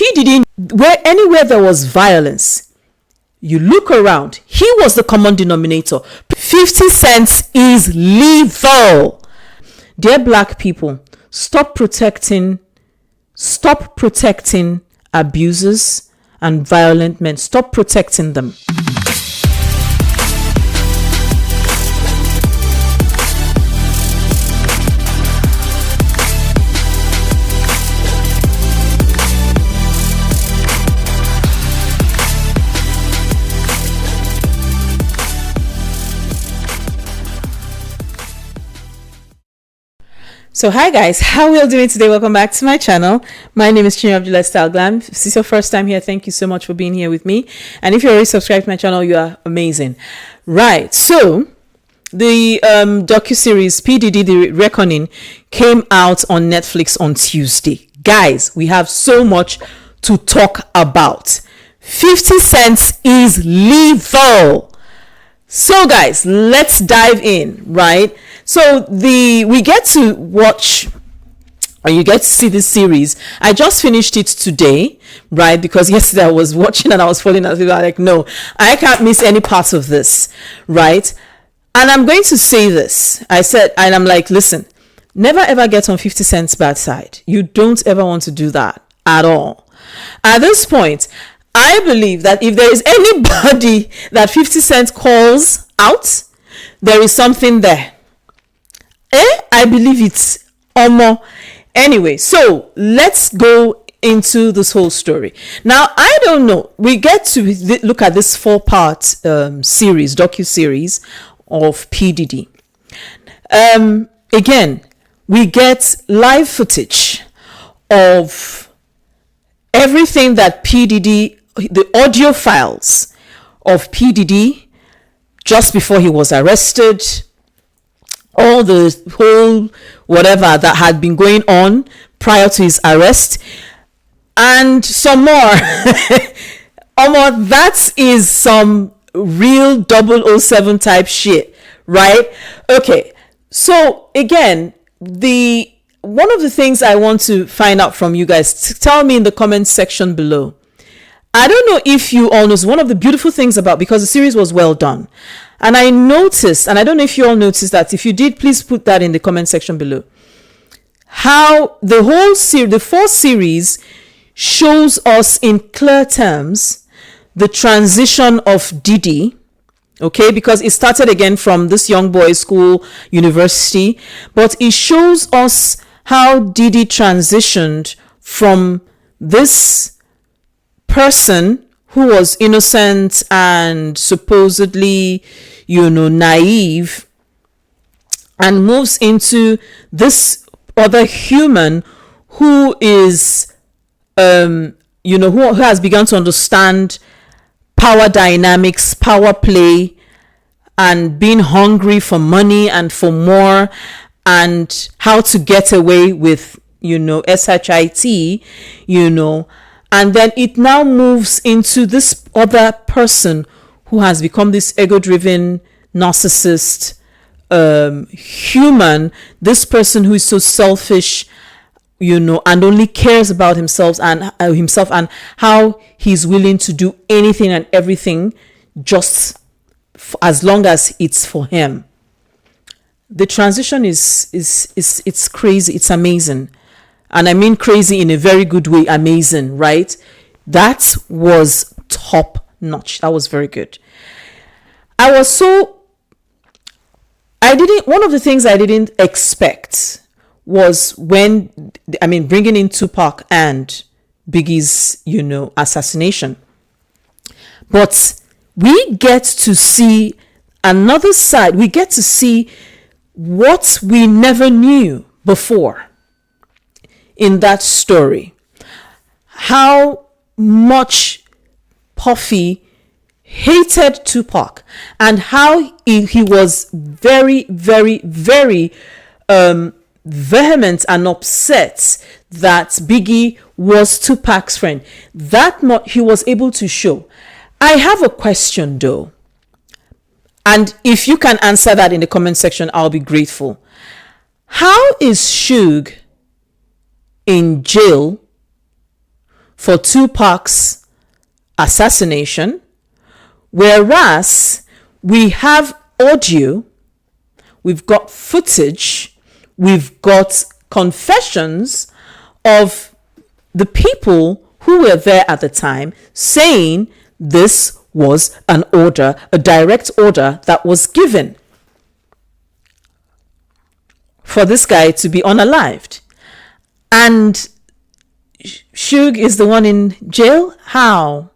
P Diddy, anywhere there was violence, you look around, he was the common denominator. 50 Cent is lethal. Dear black people, stop protecting abusers and violent men. Stop protecting them. So hi guys, how are we all doing today? Welcome back to my channel. My name is Chinyo Abdullah Style Glam. If this is your first time here, thank you so much for being here with me. And if you're already subscribed to my channel, you are amazing. Right, so the docuseries P Diddy The Reckoning came out on Netflix on Tuesday. Guys, we have so much to talk about. 50 Cent is lethal. So guys, let's dive in, right? So we get to watch, or you get to see this series. I just finished it today, right? Because yesterday I was watching and I was falling asleep. I was like, no, I can't miss any part of this, right? And I'm going to say this. I said, and I'm like, listen, never ever get on 50 Cent's bad side. You don't ever want to do that at all. At this point, I believe that if there is anybody that 50 Cent calls out, there is something there. I believe it's Omo. Anyway, so let's go into this whole story. Now, I don't know. We get to look at this 4-part series, docu-series of P Diddy. Again, we get live footage of everything that P Diddy, the audio files of P Diddy just before he was arrested, all the whole whatever that had been going on prior to his arrest, and some more. That is some real 007 type shit, right? Okay, so again, one of the things I want to find out from you guys, tell me in the comment section below. I don't know if you all know, one of the beautiful things about, because the series was well done, and I noticed, and I don't know if you all noticed that. If you did, please put that in the comment section below. How the whole series, the 4th series, shows us in clear terms the transition of Diddy, okay? Because it started again from this young boy school, university, but it shows us how Diddy transitioned from this person who was innocent and supposedly, naive, and moves into this other human who is, who has begun to understand power dynamics, power play, and being hungry for money and for more, and how to get away with, SHIT, and then it now moves into this other person who has become this ego-driven narcissist human, this person who is so selfish, and only cares about himself and how he's willing to do anything and everything just as long as it's for him. The transition is crazy. It's amazing. And I mean crazy in a very good way. Amazing, right? That was top notch. That was very good. One of the things I didn't expect was bringing in Tupac and Biggie's, assassination. But we get to see another side. We get to see what we never knew before in that story. How much Puffy hated Tupac, and how he was very, very, very vehement and upset that Biggie was Tupac's friend. That much he was able to show. I have a question though, and if you can answer that in the comment section, I'll be grateful. How is Suge in jail for Tupac's assassination, whereas we have audio, we've got footage, we've got confessions of the people who were there at the time saying this was an order, a direct order that was given for this guy to be unalived. And Suge is the one in jail? How?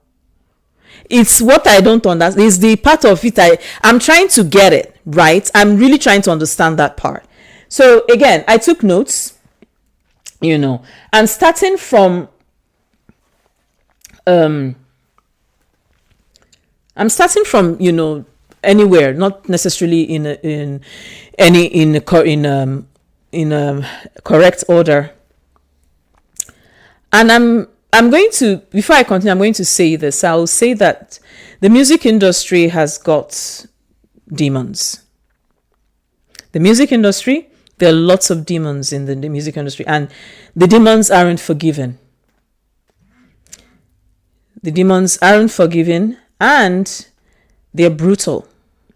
It's what I don't understand. It's the part of it I'm trying to get it, right? I'm really trying to understand that part. So again, I took notes, and starting from I'm starting from anywhere, not necessarily in correct order. And I'm going to, before I continue, I'm going to say this. I'll say that the music industry has got demons. The music industry, there are lots of demons in the music industry, and the demons aren't forgiven. The demons aren't forgiven, and they're brutal,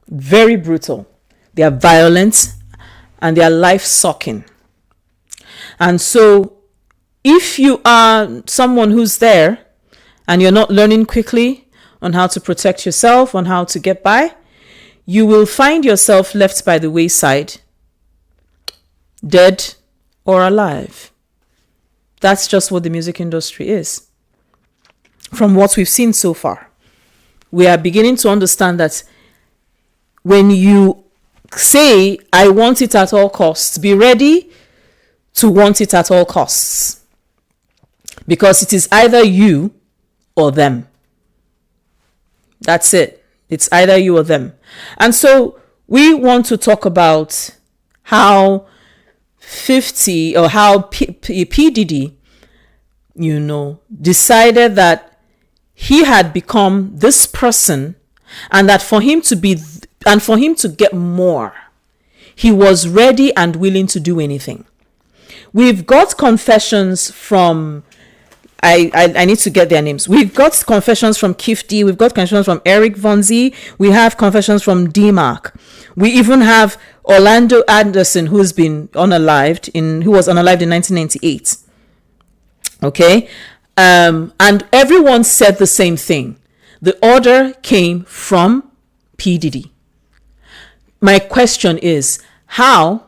very brutal. They are violent, and they are life-sucking. And so if you are someone who's there and you're not learning quickly on how to protect yourself, on how to get by, you will find yourself left by the wayside, dead or alive. That's just what the music industry is. From what we've seen so far, we are beginning to understand that when you say, I want it at all costs, be ready to want it at all costs. Because it is either you or them. That's it. It's either you or them. And so we want to talk about how 50 or how P Diddy, decided that he had become this person, and that for him to get more, he was ready and willing to do anything. We've got confessions from I need to get their names. We've got confessions from Kifty. We've got confessions from Eric Von Z. We have confessions from D-Mark. We even have Orlando Anderson, who was unalived in 1998. Okay? And everyone said the same thing. The order came from P Diddy. My question is, how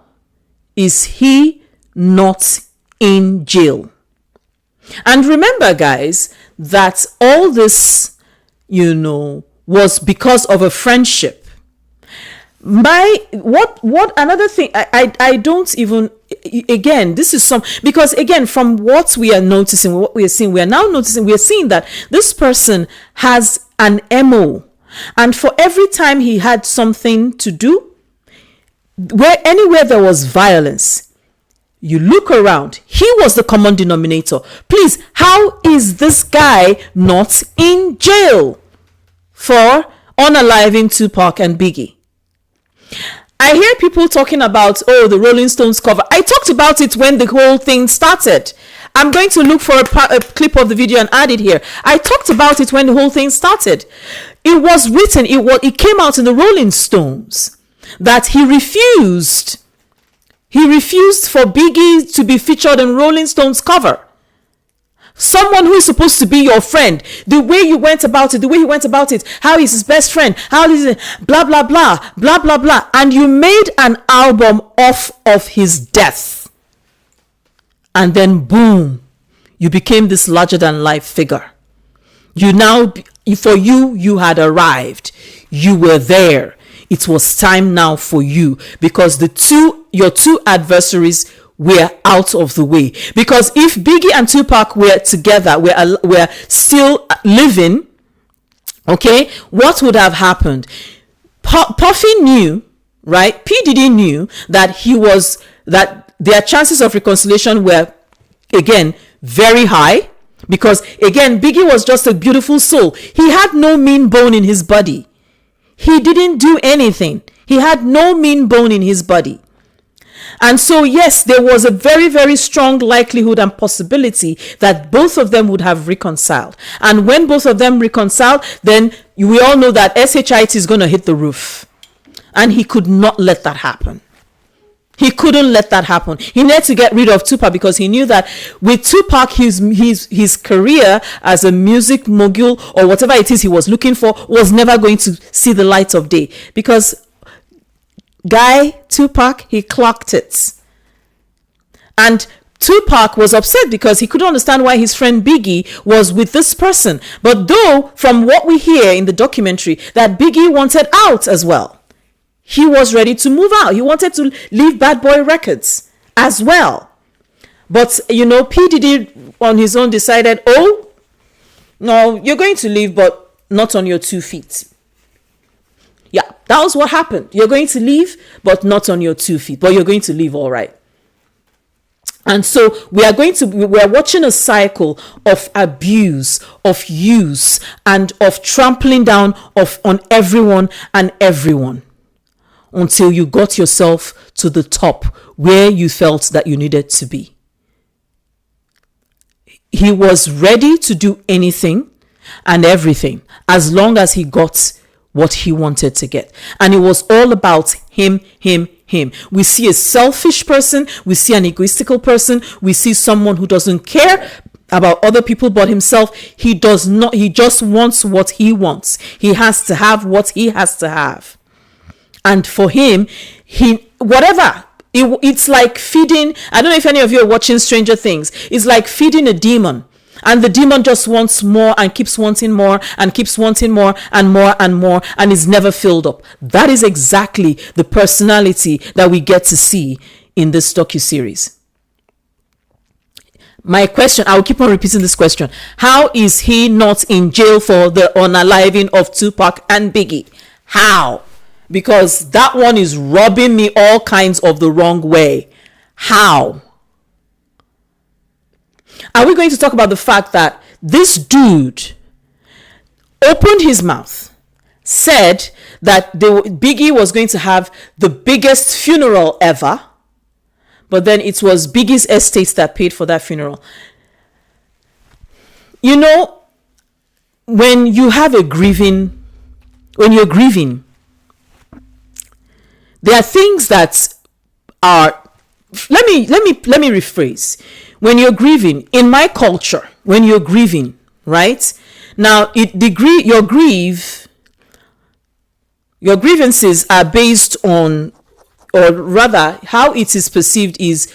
is he not in jail? And remember, guys, that all this, was because of a friendship. Another thing, I don't even, again, this is because again, from what we are noticing, what we are seeing, we are seeing that this person has an MO. And for every time he had something to do, anywhere there was violence, you look around, he was the common denominator. Please, how is this guy not in jail for unaliving Tupac and Biggie? I hear people talking about, the Rolling Stones cover. I talked about it when the whole thing started. I'm going to look for a clip of the video and add it here. I talked about it when the whole thing started. It was written, it came out in the Rolling Stones that he refused for Biggie to be featured in Rolling Stone's cover. Someone who is supposed to be your friend, the way he went about it, how he's his best friend, how is it, blah, blah, blah, blah, blah, blah. And you made an album off of his death. And then boom, you became this larger than life figure. You had arrived. You were there. It was time now for you, because your two adversaries were out of the way. Because if Biggie and Tupac were together, were still living, okay, what would have happened? Puffy knew, right? P Diddy knew that that their chances of reconciliation were, again, very high. Because again, Biggie was just a beautiful soul. He had no mean bone in his body. He didn't do anything. He had no mean bone in his body. And so, yes, there was a very, very strong likelihood and possibility that both of them would have reconciled. And when both of them reconciled, then we all know that SHIT is going to hit the roof. And he could not let that happen. He couldn't let that happen. He needed to get rid of Tupac because he knew that with Tupac, his career as a music mogul or whatever it is he was looking for was never going to see the light of day. Because Tupac, he clocked it. And Tupac was upset because he couldn't understand why his friend Biggie was with this person. But though, from what we hear in the documentary, that Biggie wanted out as well. He was ready to move out. He wanted to leave Bad Boy Records as well. But, P Diddy on his own decided, oh, no, you're going to leave, but not on your 2 feet. Yeah, that was what happened. You're going to leave, but not on your 2 feet. But you're going to leave all right. And so we're watching a cycle of abuse, of use, and of trampling down on everyone and everyone, until you got yourself to the top where you felt that you needed to be. He was ready to do anything and everything as long as he got what he wanted to get. And it was all about him. We see a selfish person. We see an egoistical person. We see someone who doesn't care about other people but himself. He just wants what he wants. He has to have what he has to have. And for him, it's like feeding. I don't know if any of you are watching Stranger Things. It's like feeding a demon. And the demon just wants more and keeps wanting more and keeps wanting more and more and more and is never filled up. That is exactly the personality that we get to see in this docuseries. My question, I will keep on repeating this question. How is he not in jail for the unaliving of Tupac and Biggie? How? Because that one is rubbing me all kinds of the wrong way. How? Are we going to talk about the fact that this dude opened his mouth, said that Biggie was going to have the biggest funeral ever, but then it was Biggie's estate that paid for that funeral? When you're grieving, there are things that are, let me rephrase. When you're grieving, in my culture, when you're grieving, right? Now, your grievances are based on, or rather, how it is perceived is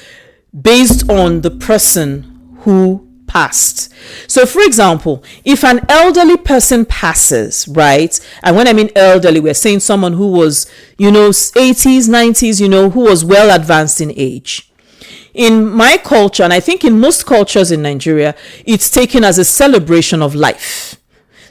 based on the person who passed. So, for example, if an elderly person passes, right? And when I mean elderly, we're saying someone who was, 80s, 90s, who was well advanced in age. In my culture, and I think in most cultures in Nigeria, it's taken as a celebration of life.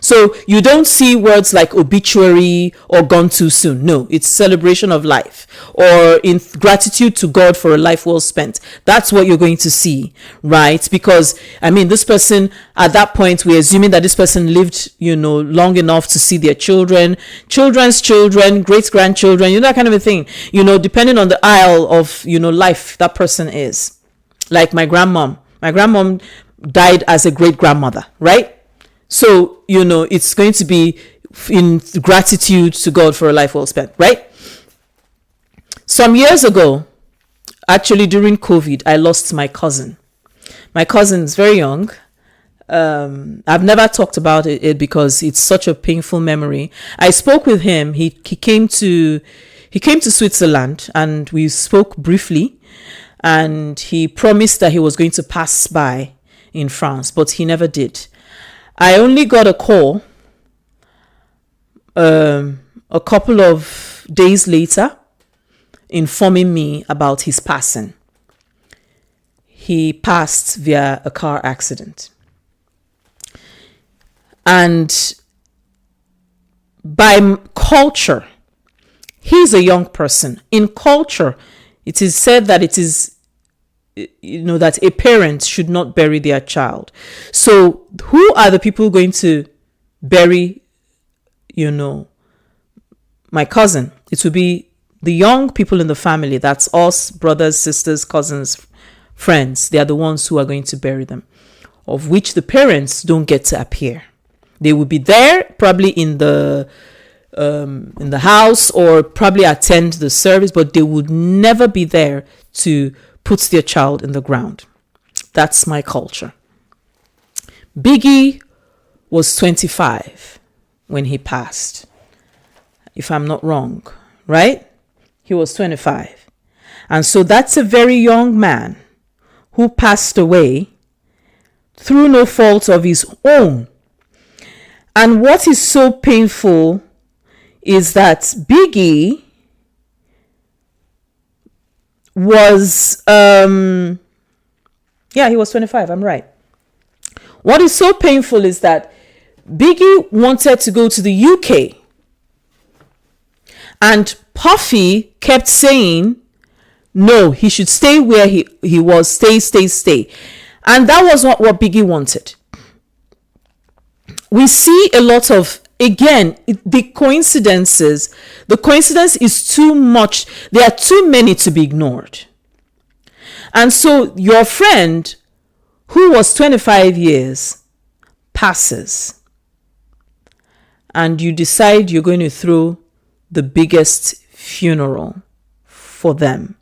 So you don't see words like obituary or gone too soon. No, it's celebration of life or in gratitude to God for a life well spent. That's what you're going to see, right? Because, this person, at that point, we're assuming that this person lived, long enough to see their children's children, great-grandchildren, that kind of a thing, depending on the aisle of, life that person is. Like my grandmom. My grandmom died as a great-grandmother, right? So, it's going to be in gratitude to God for a life well spent, right? Some years ago, actually during COVID, I lost my cousin. My cousin's very young. I've never talked about it because it's such a painful memory. I spoke with him. He came to Switzerland and we spoke briefly, and he promised that he was going to pass by in France, but he never did. I only got a call a couple of days later informing me about his passing. He passed via a car accident. And by culture, he's a young person. In culture, it is said that it is that a parent should not bury their child. So who are the people going to bury, my cousin? It will be The young people in the family, that's us, brothers, sisters, cousins, friends, they are the ones who are going to bury them, of which the parents don't get to appear. They will be there, probably in the house, or probably attend the service, but they would never be there to put their child in the ground. That's my culture. Biggie was 25 when he passed, if I'm not wrong, right? He was 25. And so that's a very young man who passed away through no fault of his own. And what is so painful is that Biggie was, he was 25, I'm right. What is so painful is that Biggie wanted to go to the UK, and Puffy kept saying, no, he should stay where he was, stay. And that was not what Biggie wanted. We see a lot of, again, the coincidence is too much. There are too many to be ignored. And so your friend who was 25 years passes, and you decide you're going to throw the biggest funeral for them,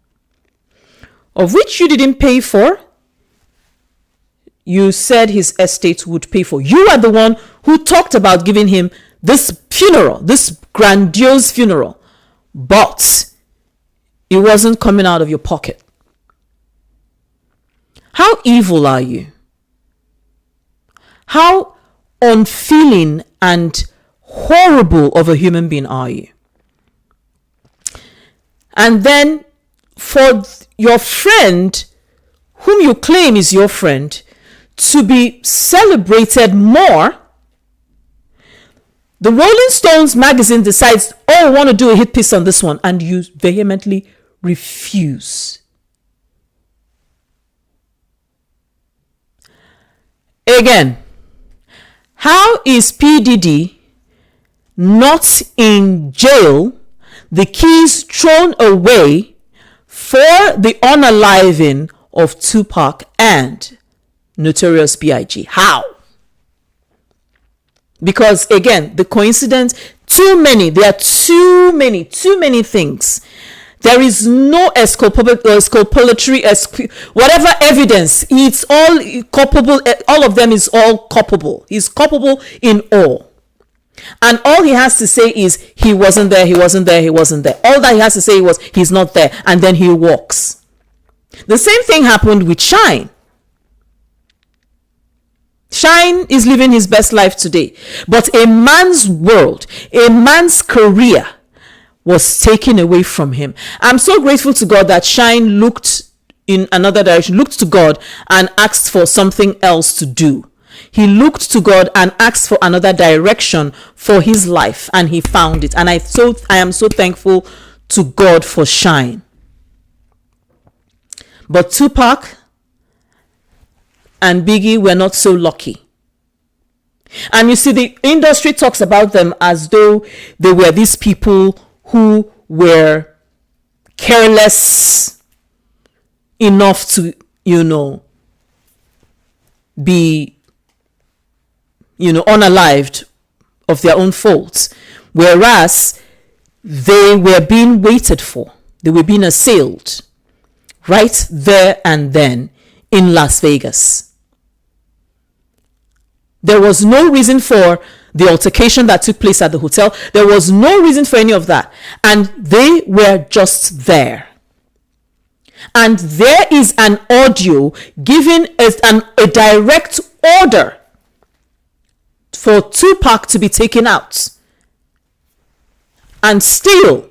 of which you didn't pay for. You said his estate would pay for. You are the one who talked about giving him this funeral, this grandiose funeral, but it wasn't coming out of your pocket. How evil are you? How unfeeling and horrible of a human being are you? And then for your friend, whom you claim is your friend, to be celebrated more, the Rolling Stones magazine decides, I want to do a hit piece on this one, and you vehemently refuse. Again, how is P Diddy not in jail, the keys thrown away for the unaliving of Tupac and Notorious B.I.G.? How? Because again, the coincidence, there are too many things. There is no exculpatory, whatever evidence, it's all culpable. All of them is all culpable. He's culpable in all. And all he has to say is, he wasn't there. All that he has to say was, he's not there. And then he walks. The same thing happened with Shine. Shine is living his best life today. But a man's world, a man's career was taken away from him. I'm so grateful to God that Shine looked in another direction, looked to God and asked for something else to do. He looked to God and asked for another direction for his life, and he found it. And I am so thankful to God for Shine. But Tupac and Biggie were not so lucky. And you see, the industry talks about them as though they were these people who were careless enough to, be, unalived of their own faults. Whereas they were being waited for. They were being assailed right there and then in Las Vegas. There was no reason for the altercation that took place at the hotel. There was no reason for any of that. And they were just there. And there is an audio given as a direct order for Tupac to be taken out. And still.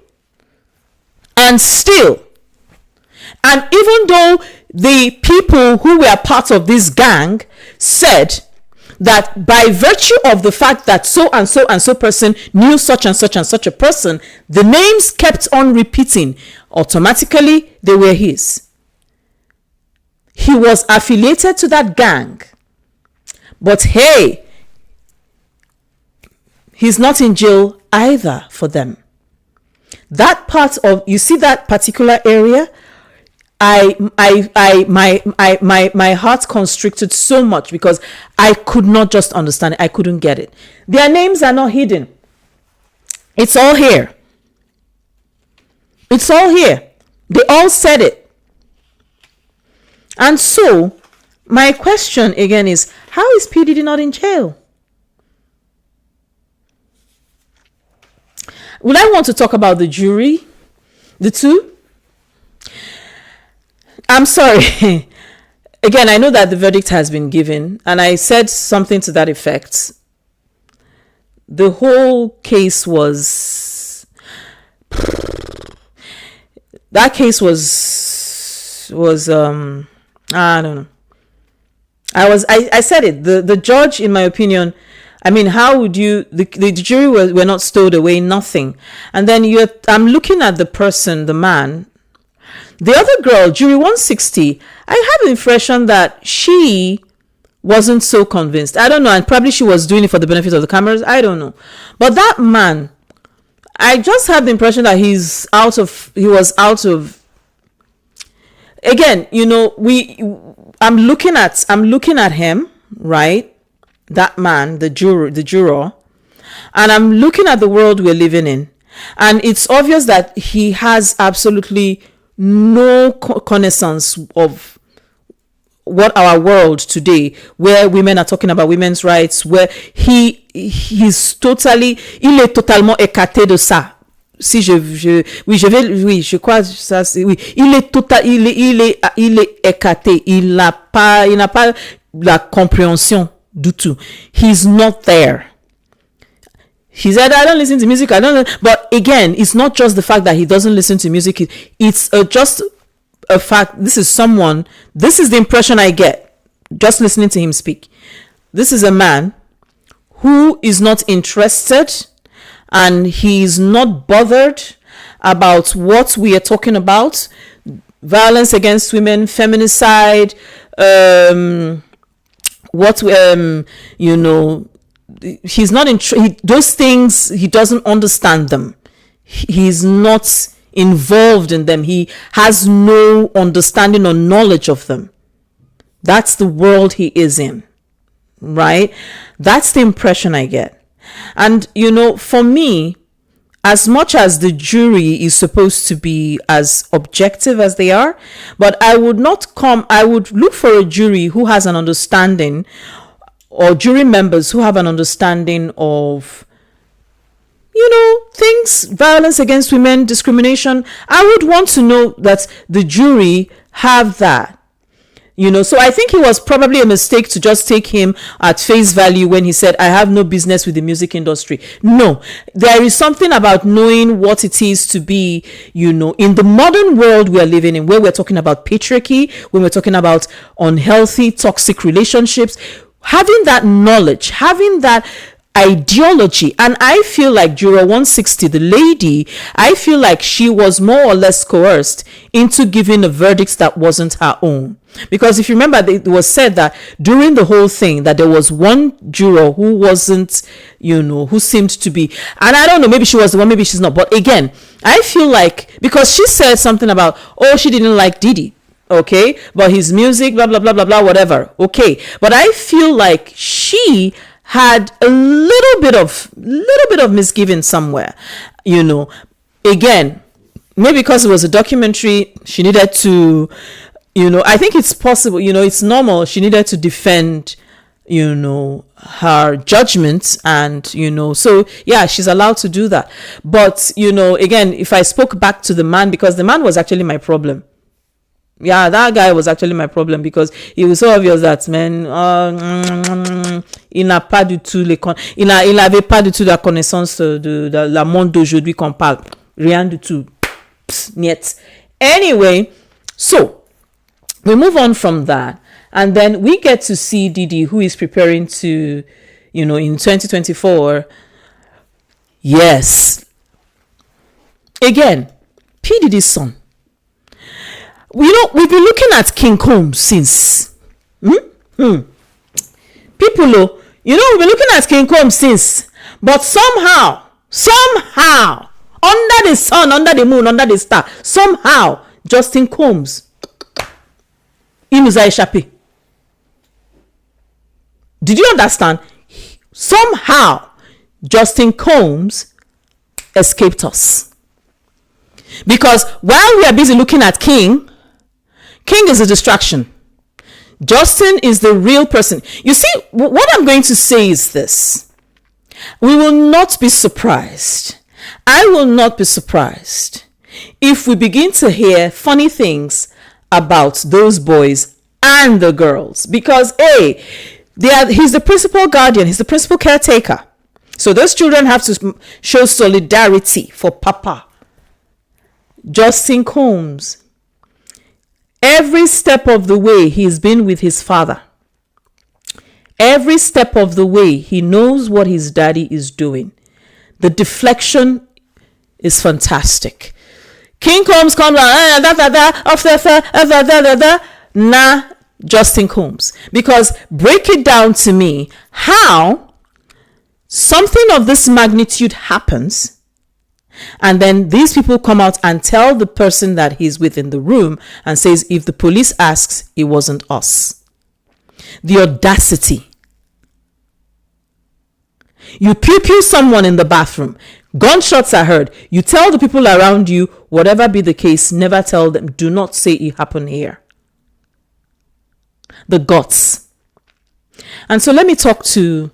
And even though the people who were part of this gang said that by virtue of the fact that so and so person knew such and such a person, the names kept on repeating. Automatically, they were his. He was affiliated to that gang. But hey, he's not in jail either for them. that part of, you see that particular area, my heart constricted so much because I could not just understand it. I couldn't get it. Their names are not hidden. It's all here. It's all here. They all said it. And so, my question again is, how is P Diddy not in jail? Would I want to talk about the jury? The two? I'm sorry. Again, I know that the verdict has been given, and I said something to that effect. The whole case was... That case was I don't know. I said it. The judge, in my opinion, I mean, how would you, the jury were not stowed away, nothing. And then I'm looking at the person, the man. The other girl, jury 160, I had the impression that she wasn't so convinced. I don't know, and probably she was doing it for the benefit of the cameras. I don't know. But that man, I just had the impression that he was out of, again, you know, I'm looking at him, right? That man, the juror, and I'm looking at the world we're living in, and it's obvious that he has absolutely no connaissance of what our world today, where women are talking about women's rights, where he's totally, il est totalement écarté de ça. Je crois ça, oui, il est écarté, il n'a pas la compréhension du tout. He's not there. He said, I don't listen to music. But again, it's not just the fact that he doesn't listen to music. It's just a fact. This is the impression I get just listening to him speak. This is a man who is not interested, and he's not bothered about what we are talking about. Violence against women, feminicide, he's not those things, he doesn't understand them. He's not involved in them. He has no understanding or knowledge of them. That's the world he is in, right? That's the impression I get. And, for me, as much as the jury is supposed to be as objective as they are, but I would look for a jury who has an understanding, or jury members who have an understanding of, things, violence against women, discrimination. I would want to know that the jury have that. So I think it was probably a mistake to just take him at face value when he said, I have no business with the music industry. No, there is something about knowing what it is to be, in the modern world we are living in, where we're talking about patriarchy, when we're talking about unhealthy, toxic relationships, having that knowledge, having that ideology. And I feel like juror 160, the lady, I feel like she was more or less coerced into giving a verdict that wasn't her own. Because if you remember, it was said that during the whole thing that there was one juror who wasn't, who seemed to be, and I don't know, maybe she was the one, maybe she's not. But again, I feel like, because she said something about, she didn't like Diddy. Okay, but his music, blah, blah, blah, blah, blah, whatever. Okay. But I feel like she had a little bit of misgiving somewhere, again, maybe because it was a documentary, she needed to, I think it's possible, it's normal. She needed to defend, her judgment, and, so yeah, she's allowed to do that. But, again, if I spoke back to the man, because the man was actually my problem. Yeah, that guy was actually my problem, because it was so obvious that, man, il n'a pas du tout il avait pas du tout la connaissance de la monde d'aujourd'hui qu'on parle. Rien du tout. Niet. Anyway, so we move on from that, and then we get to see Diddy, who is preparing to, in 2024. Yes. Again, P Diddy's son. We've been looking at King Combs since. People, we've been looking at King Combs since. But somehow, under the sun, under the moon, under the star, somehow Justin Combs, Inuzai Shapi. Did you understand? Somehow Justin Combs escaped us. Because while we are busy looking at King is a distraction. Justin is the real person. You see, what I'm going to say is this. We will not be surprised. I will not be surprised if we begin to hear funny things about those boys and the girls. Because, A, he's the principal guardian. He's the principal caretaker. So those children have to show solidarity for Papa. Justin Combs, every step of the way he's been with his father. Every step of the way he knows what his daddy is doing. The deflection is fantastic. King Combs comes nah, Justin Combs. Because break it down to me, how something of this magnitude happens, and then these people come out and tell the person that he's with in the room and says, if the police asks, it wasn't us. The audacity. You pew someone in the bathroom. Gunshots are heard. You tell the people around you, whatever be the case, never tell them. Do not say it happened here. The guts. And so let me talk to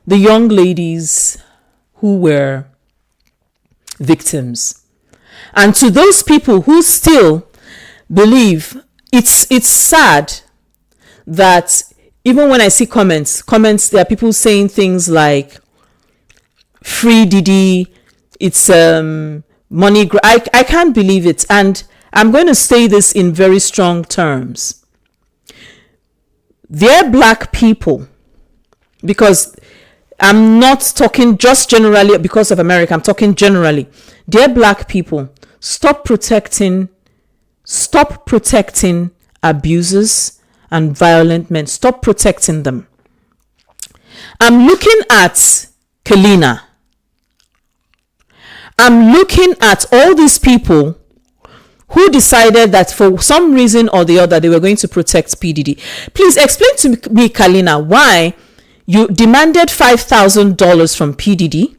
the young ladies who were victims, and to those people who still believe. It's sad that even when I see comments, there are people saying things like free Diddy, it's money. I can't believe it, and I'm going to say this in very strong terms. They're black people, because I'm not talking just generally because of America. I'm talking generally. Dear black people, stop protecting abusers and violent men. Stop protecting them. I'm looking at Kalina. I'm looking at all these people who decided that for some reason or the other, they were going to protect P Diddy. Please explain to me, Kalina, why you demanded $5,000 from P Diddy.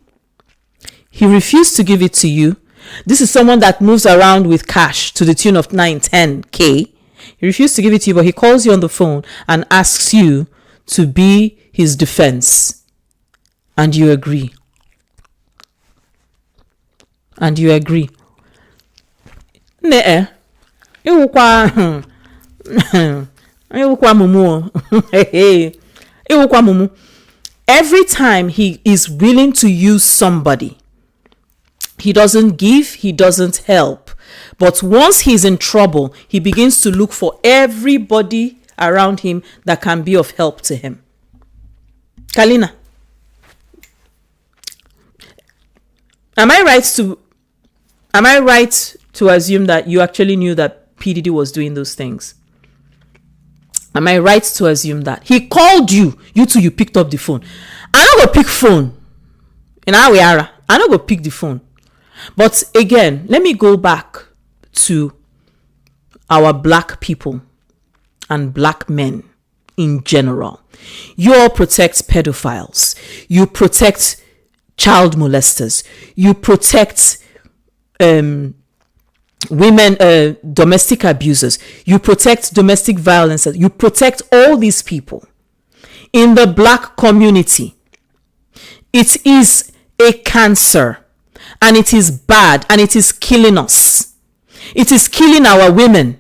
He refused to give it to you. This is someone that moves around with cash to the tune of 9-10K. He refused to give it to you, but he calls you on the phone and asks you to be his defense. And you agree. And you agree. Every time he is willing to use somebody, he doesn't give, he doesn't help. But once he's in trouble, he begins to look for everybody around him that can be of help to him. Kalina, am I right to assume that you actually knew that P Diddy was doing those things? Am I right to assume that? He called you. You two, you picked up the phone. I don't go pick phone. In our era, I don't go pick the phone. But again, let me go back to our black people and black men in general. You all protect pedophiles. You protect child molesters. You protect women, domestic abusers. You protect domestic violence. You protect all these people in the black community. It is a cancer, and it is bad, and it is killing us. It is killing our women.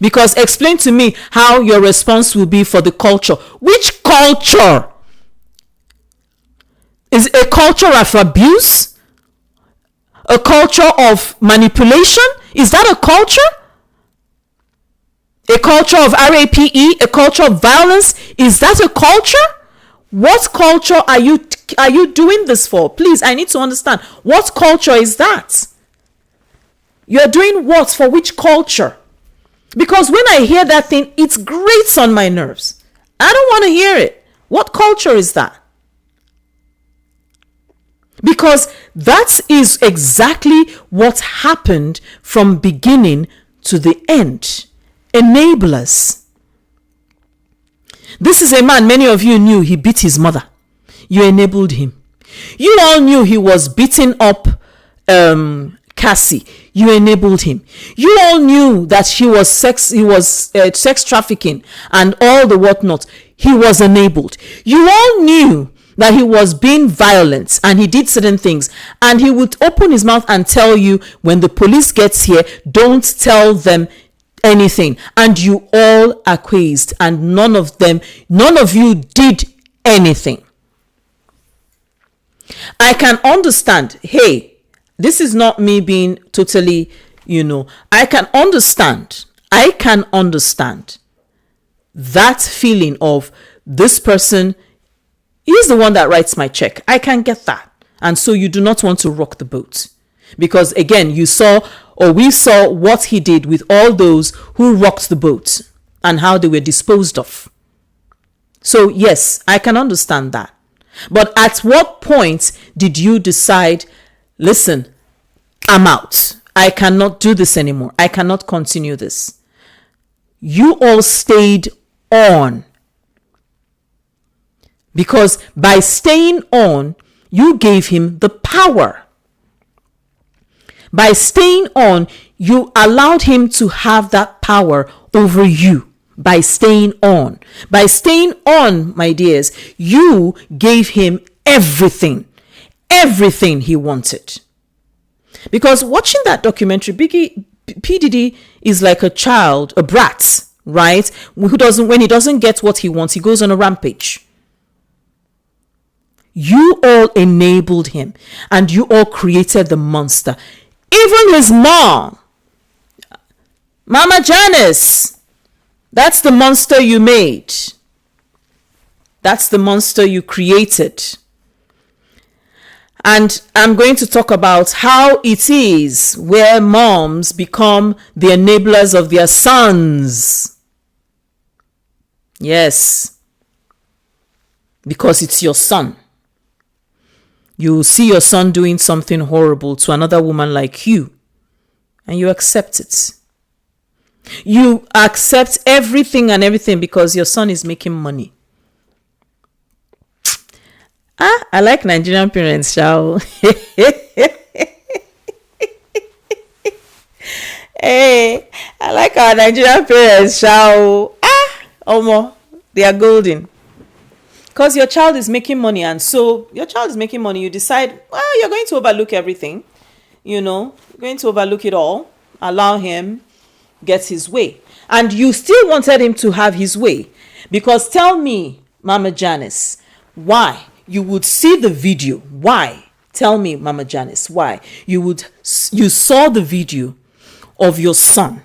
Because explain to me how your response will be for the culture. Which culture? Is it a culture of abuse? A culture of manipulation? Is that a culture? A culture of RAPE? A culture of violence? Is that a culture? What culture are you doing this for? Please, I need to understand. What culture is that? You're doing what? For which culture? Because when I hear that thing, it grates on my nerves. I don't want to hear it. What culture is that? Because that is exactly what happened from beginning to the end. Enablers. This is a man, many of you knew he beat his mother. You enabled him. You all knew he was beating up Cassie. You enabled him. You all knew that he was sex trafficking and all the whatnot. He was enabled. You all knew that he was being violent and he did certain things, and he would open his mouth and tell you, when the police gets here, don't tell them anything, and you all acquiesced, and none of you did anything. I can understand, hey, this is not me being totally, I can understand that feeling of this person is the one that writes my check. I can get that. And so you do not want to rock the boat. Because again, we saw what he did with all those who rocked the boat and how they were disposed of. So yes, I can understand that. But at what point did you decide, listen, I'm out. I cannot do this anymore. I cannot continue this. You all stayed on. Because by staying on, you gave him the power. By staying on, you allowed him to have that power over you. By staying on. By staying on, my dears, you gave him everything. Everything he wanted. Because watching that documentary, P Diddy is like a child, a brat, right? When he doesn't get what he wants, he goes on a rampage. You all enabled him, and you all created the monster. Even his mom, Mama Janice, that's the monster you made. That's the monster you created. And I'm going to talk about how it is where moms become the enablers of their sons. Yes. Because it's your son. You see your son doing something horrible to another woman like you, and you accept it. You accept everything and everything because your son is making money. I like Nigerian parents, shall. Hey, I like our Nigerian parents, shall. Omo, they are golden. Because your child is making money, and so your child is making money, you decide, well, you're going to overlook everything. You're going to overlook it all. Allow him get his way. And you still wanted him to have his way. Because tell me, Mama Janice, why you would see the video? Why? Tell me, Mama Janice, why you saw the video of your son.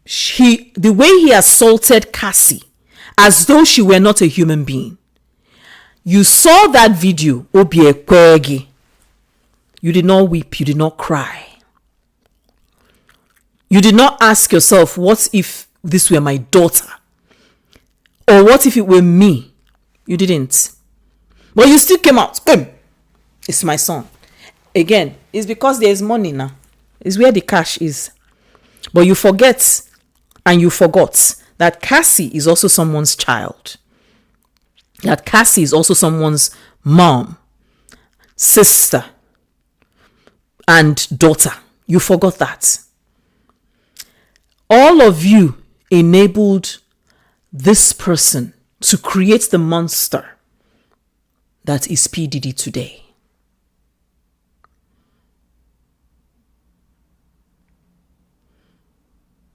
The way he assaulted Cassie, as though she were not a human being. You saw that video, Obiekwe. You did not weep, you did not cry. You did not ask yourself, what if this were my daughter? Or what if it were me? You didn't. But you still came out. Boom. It's my son. Again, it's because there is money now. It's where the cash is. But you forget and you forgot that Cassie is also someone's child. That Cassie is also someone's mom, sister, and daughter. You forgot that. All of you enabled this person to create the monster that is P Diddy today.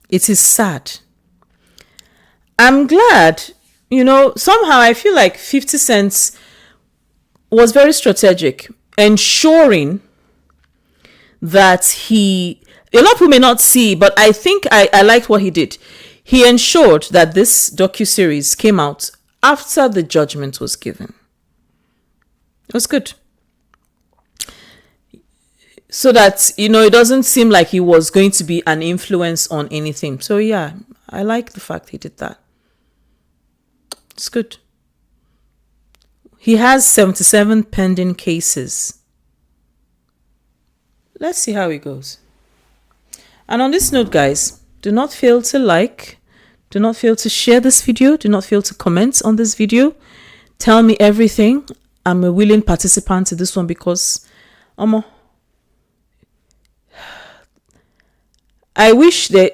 It is sad. I'm glad, somehow I feel like 50 Cent was very strategic, ensuring that a lot of people may not see, but I think I liked what he did. He ensured that this docuseries came out after the judgment was given. It was good. So that, it doesn't seem like he was going to be an influence on anything. So yeah, I like the fact he did that. It's good. he has 77 pending cases. Let's see how it goes. And on this note, guys, do not fail to like, do not fail to share this video, do not fail to comment on this video. Tell me everything. I'm a willing participant to this one because I wish this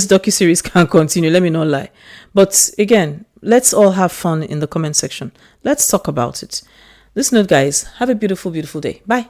docuseries can continue, let me not lie. But again, let's all have fun in the comment section. Let's talk about it. This note, guys, have a beautiful, beautiful day. Bye.